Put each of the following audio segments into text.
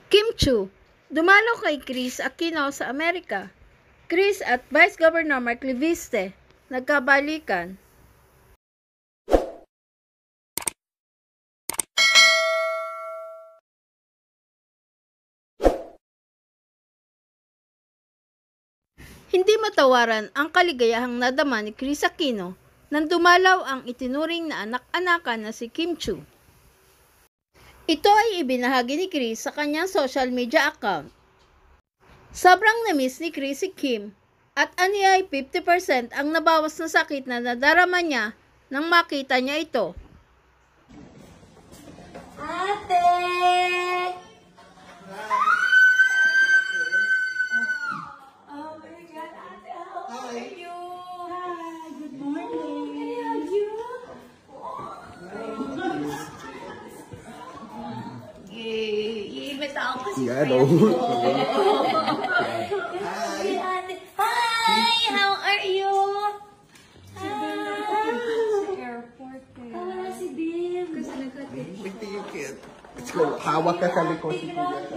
Kim Chu, dumalaw kay Chris Aquino sa Amerika. Chris at Vice Governor Mark Leviste, nagkabalikan. Hindi matawaran ang kaligayahang nadama ni Chris Aquino nang dumalaw ang itinuring na anak-anakan na si Kim Chu. Ito ay ibinahagi ni Chris sa kanyang social media account. Sobrang na-miss ni Chris si Kim at aniya ay 50% ang nabawas na sakit na nadarama niya nang makita niya ito. Ate! Oh my God, Ate, how are you? Hi, good morning. Can I hug you? Yay! May tao kasi Yeah, friend no. ko. Hi, Ate. Hi! How are you? Si Bim. Kasi nagkatid. Nagtigil. Let's go. Hawak ka sa likod si Kuya.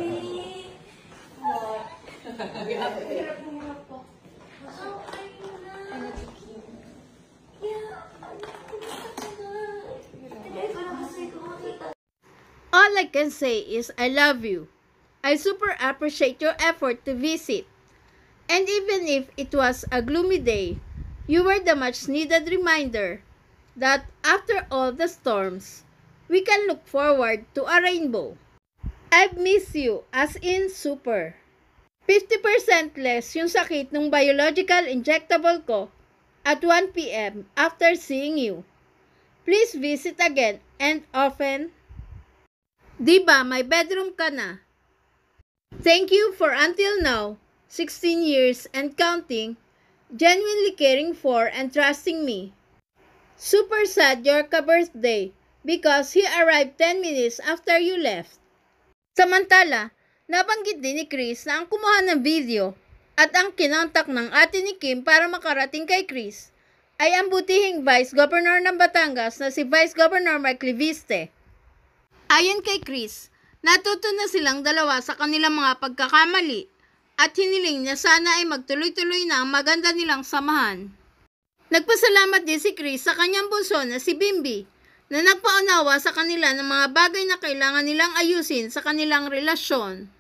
All I can say is I love you. I super appreciate your effort to visit. And even if it was a gloomy day, you were the much needed reminder that after all the storms, we can look forward to a rainbow. I've missed you as in super. 50% less yung sakit ng biological injectable ko at 1 p.m. after seeing you. Please visit again and often. Diba, may bedroom ka na. Thank you for until now, 16 years and counting, genuinely caring for and trusting me. Super sad your ka-birthday because he arrived 10 minutes after you left. Samantala, nabanggit din ni Chris na ang kumuha ng video at ang kinontak ng ate ni Kim para makarating kay Chris ay ang butihing Vice Governor ng Batangas na si Vice Governor Mark Leviste. Ayon kay Chris, natuto na silang dalawa sa kanilang mga pagkakamali at hiniling niya sana ay magtuloy-tuloy na ang maganda nilang samahan. Nagpasalamat din si Chris sa kanyang bunso na si Bimbi na nagpaunawa sa kanila ng mga bagay na kailangan nilang ayusin sa kanilang relasyon.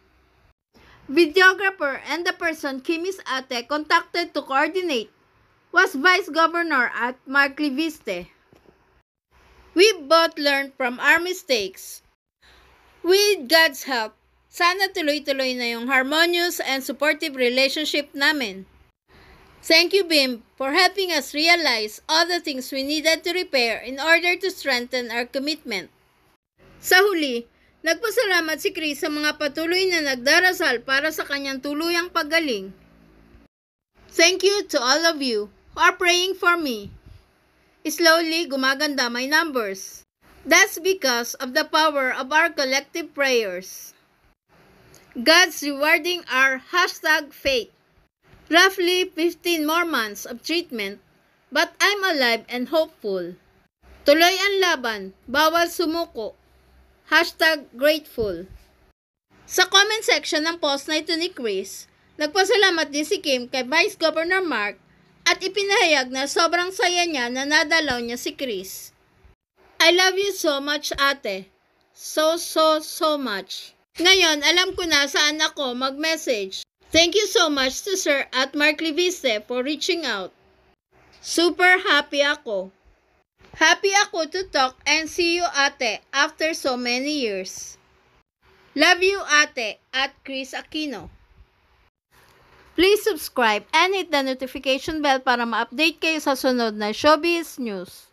Videographer and the person Kimi's ate contacted to coordinate was Vice Governor at Mark Leviste. We both learned from our mistakes. With God's help, sana tuloy-tuloy na yung harmonious and supportive relationship namin. Thank you, Bim, for helping us realize all the things we needed to repair in order to strengthen our commitment. Sa huli, nagpasalamat si Chris sa mga patuloy na nagdarasal para sa kanyang tuluyang paggaling. Thank you to all of you who are praying for me. Slowly, gumaganda my numbers. That's because of the power of our collective prayers. God's rewarding our #faith. Roughly 15 more months of treatment, but I'm alive and hopeful. Tuloy ang laban, bawal sumuko. #grateful. Sa comment section ng post na ito ni Chris, nagpasalamat din si Kim kay Vice Governor Mark at ipinahayag na sobrang saya niya na nadalaw niya si Chris. I love you so much, ate. So much. Ngayon, alam ko na saan ako mag-message. Thank you so much to Sir at Mark Leviste for reaching out. Super happy ako. Happy ako to talk and see you, ate, after so many years. Love you, ate, at Chris Aquino. Please subscribe and hit the notification bell para ma-update kayo sa sunod na showbiz news.